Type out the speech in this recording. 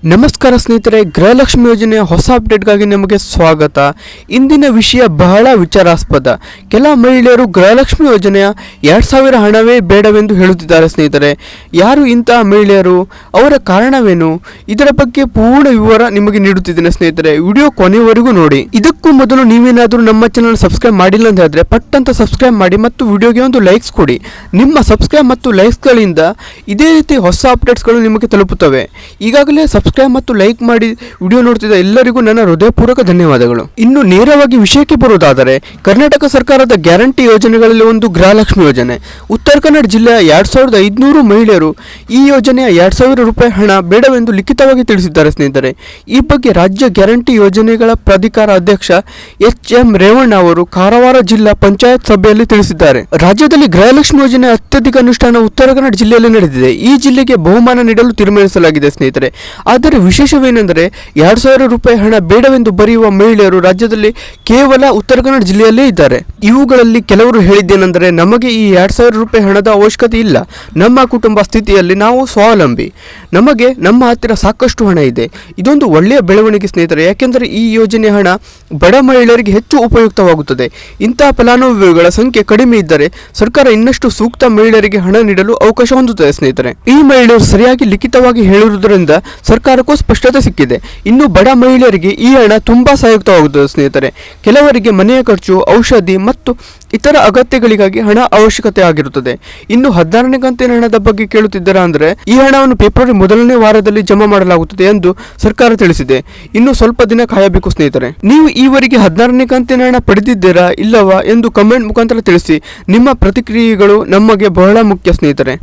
ನಮಸ್ಕಾರ ಸ್ನೇಹಿತರೆ, ಗೃಹಲಕ್ಷ್ಮಿ ಯೋಜನೆಯ ಹೊಸ ಅಪ್ಡೇಟ್ಗಾಗಿ ನಿಮಗೆ ಸ್ವಾಗತ. ಇಂದಿನ ವಿಷಯ ಬಹಳ ವಿಚಾರಾಸ್ಪದ. ಕೆಲ ಮಹಿಳೆಯರು ಗೃಹಲಕ್ಷ್ಮಿ ಯೋಜನೆಯ 2000 ಹಣವೇ ಬೇಡವೆಂದು ಹೇಳುತ್ತಿದ್ದಾರೆ. ಸ್ನೇಹಿತರೆ, ಯಾರು ಇಂತಹ ಮಹಿಳೆಯರು, ಅವರ ಕಾರಣವೇನು, ಇದರ ಬಗ್ಗೆ ಪೂರ್ಣ ವಿವರ ನಿಮಗೆ ನೀಡುತ್ತಿದ್ದೇನೆ. ಸ್ನೇಹಿತರೆ, ವಿಡಿಯೋ ಕೊನೆಯವರೆಗೂ ನೋಡಿ. ಇದಕ್ಕೂ ಮೊದಲು ನೀವೇನಾದರೂ ನಮ್ಮ ಚಾನಲ್ ಸಬ್ಸ್ಕ್ರೈಬ್ ಮಾಡಿಲ್ಲ ಅಂತ ಹೇಳಿದ್ರೆ ಪಟ್ಟಂತ ಸಬ್ಸ್ಕ್ರೈಬ್ ಮಾಡಿ ಮತ್ತು ವಿಡಿಯೋಗೆ ಒಂದು ಲೈಕ್ಸ್ ಕೊಡಿ. ನಿಮ್ಮ ಸಬ್ಸ್ಕ್ರೈಬ್ ಮತ್ತು ಲೈಕ್ಸ್ಗಳಿಂದ ಇದೇ ರೀತಿ ಹೊಸ ಅಪ್ಡೇಟ್ಸ್ಗಳು ನಿಮಗೆ ತಲುಪುತ್ತವೆ. ಈಗಾಗಲೇ ಸಬ್ಸ್ಕ್ರೈಬ್ ಮತ್ತು ಲೈಕ್ ಮಾಡಿ ವಿಡಿಯೋ ನೋಡ್ತಿದ್ದ ಎಲ್ಲರಿಗೂ ನನ್ನ ಹೃದಯಪೂರ್ವಕ ಧನ್ಯವಾದಗಳು. ಇನ್ನು ನೇರವಾಗಿ ವಿಷಯಕ್ಕೆ ಬರುವುದಾದರೆ, ಕರ್ನಾಟಕ ಸರ್ಕಾರದ ಗ್ಯಾರಂಟಿ ಯೋಜನೆಗಳಲ್ಲಿ ಒಂದು ಗೃಹಲಕ್ಷ್ಮಿ ಯೋಜನೆ. ಉತ್ತರ ಕನ್ನಡ ಜಿಲ್ಲೆಯ 2500 ಮಹಿಳೆಯರು ಈ ಯೋಜನೆಯ 2000 ರೂಪಾಯಿ ಹಣ ಬೇಡವೆಂದು ಲಿಖಿತವಾಗಿ ತಿಳಿಸಿದ್ದಾರೆ. ಸ್ನೇಹಿತರೆ, ಈ ಬಗ್ಗೆ ರಾಜ್ಯ ಗ್ಯಾರಂಟಿ ಯೋಜನೆಗಳ ಪ್ರಾಧಿಕಾರ ಅಧ್ಯಕ್ಷ ಎಚ್.ಎಂ. ರೇವಣ್ಣ ಅವರು ಕಾರವಾರ ಜಿಲ್ಲಾ ಪಂಚಾಯತ್ ಸಭೆಯಲ್ಲಿ ತಿಳಿಸಿದ್ದಾರೆ. ರಾಜ್ಯದಲ್ಲಿ ಗೃಹಲಕ್ಷ್ಮಿ ಯೋಜನೆ ಅತ್ಯಧಿಕ ಅನುಷ್ಠಾನ ಉತ್ತರ ಕನ್ನಡ ಜಿಲ್ಲೆಯಲ್ಲಿ ನಡೆದಿದೆ. ಈ ಜಿಲ್ಲೆಗೆ ಬಹುಮಾನ ನೀಡಲು ತೀರ್ಮಾನಿಸಲಾಗಿದೆ. ಸ್ನೇಹಿತರೆ, ಆದರೆ ವಿಶೇಷವೇನೆಂದರೆ 2000 ರೂಪಾಯಿ ಹಣ ಬೇಡವೆಂದು ಬರೆಯುವ ಮಹಿಳೆಯರು ರಾಜ್ಯದಲ್ಲಿ ಕೇವಲ ಉತ್ತರ ಕನ್ನಡ ಜಿಲ್ಲೆಯಲ್ಲೇ ಇದ್ದಾರೆ. ಇವುಗಳಲ್ಲಿ ಕೆಲವರು ಹೇಳಿದ್ದೇನೆಂದರೆ, ನಮಗೆ ಈ 2000 ರೂಪಾಯಿ ಹಣದ ಅವಶ್ಯಕತೆ ಇಲ್ಲ, ನಮ್ಮ ಕುಟುಂಬ ಸ್ಥಿತಿಯಲ್ಲಿ ನಾವು ಸ್ವಾವಲಂಬಿ, ನಮಗೆ ನಮ್ಮ ಹತ್ತಿರ ಸಾಕಷ್ಟು ಹಣ ಇದೆ. ಇದೊಂದು ಒಳ್ಳೆಯ ಬೆಳವಣಿಗೆ ಸ್ನೇಹಿತರೆ, ಯಾಕೆಂದರೆ ಈ ಯೋಜನೆ ಹಣ ಬಡ ಮಹಿಳೆಯರಿಗೆ ಹೆಚ್ಚು ಉಪಯುಕ್ತವಾಗುತ್ತದೆ. ಇಂತಹ ಫಲಾನುಭವಿಗಳ ಸಂಖ್ಯೆ ಕಡಿಮೆ ಇದ್ದರೆ ಸರ್ಕಾರ ಇನ್ನಷ್ಟು ಸೂಕ್ತ ಮಹಿಳೆಯರಿಗೆ ಹಣ ನೀಡಲು ಅವಕಾಶ ಹೊಂದುತ್ತದೆ. ಸ್ನೇಹಿತರೆ, ಈ ಮಹಿಳೆಯರು ಸರಿಯಾಗಿ ಲಿಖಿತವಾಗಿ ಹೇಳಿರುವುದರಿಂದ ಸರ್ಕಾರಕ್ಕೂ ಸ್ಪಷ್ಟತೆ ಸಿಕ್ಕಿದೆ. ಇನ್ನು ಬಡ ಮಹಿಳೆಯರಿಗೆ ಈ ಹಣ ತುಂಬಾ ಸಹಾಯಕವಾಗುತ್ತದೆ. ಸ್ನೇಹಿತರೆ, ಕೆಲವರಿಗೆ ಮನೆಯ ಖರ್ಚು, ಔಷಧಿ ಮತ್ತು ಇತರ ಅಗತ್ಯಗಳಿಗಾಗಿ ಹಣ ಅವಶ್ಯಕತೆ ಆಗಿರುತ್ತದೆ. ಇನ್ನು 16ನೇ ಕಂತಿನ ಹಣದ ಬಗ್ಗೆ ಕೇಳುತ್ತಿದ್ದೀರಾ ಅಂದರೆ, ಈ ಹಣವನ್ನು ಫೆಬ್ರವರಿ 1ನೇ ವಾರದಲ್ಲಿ ಜಮಾ ಮಾಡಲಾಗುತ್ತದೆ ಎಂದು ಸರ್ಕಾರ ತಿಳಿಸಿದೆ. ಇನ್ನು ಸ್ವಲ್ಪ ದಿನ ಕಾಯಬೇಕು. ಸ್ನೇಹಿತರೆ, ನೀವು ಈವರೆಗೆ 16ನೇ ಕಂತಿನ ಹಣ ಪಡೆದಿದ್ದೀರಾ ಇಲ್ಲವಾ ಎಂದು ಕಮೆಂಟ್ ಮುಖಾಂತರ ತಿಳಿಸಿ. ನಿಮ್ಮ ಪ್ರತಿಕ್ರಿಯೆಗಳು ನಮಗೆ ಬಹಳ ಮುಖ್ಯ. ಸ್ನೇಹಿತರೆ.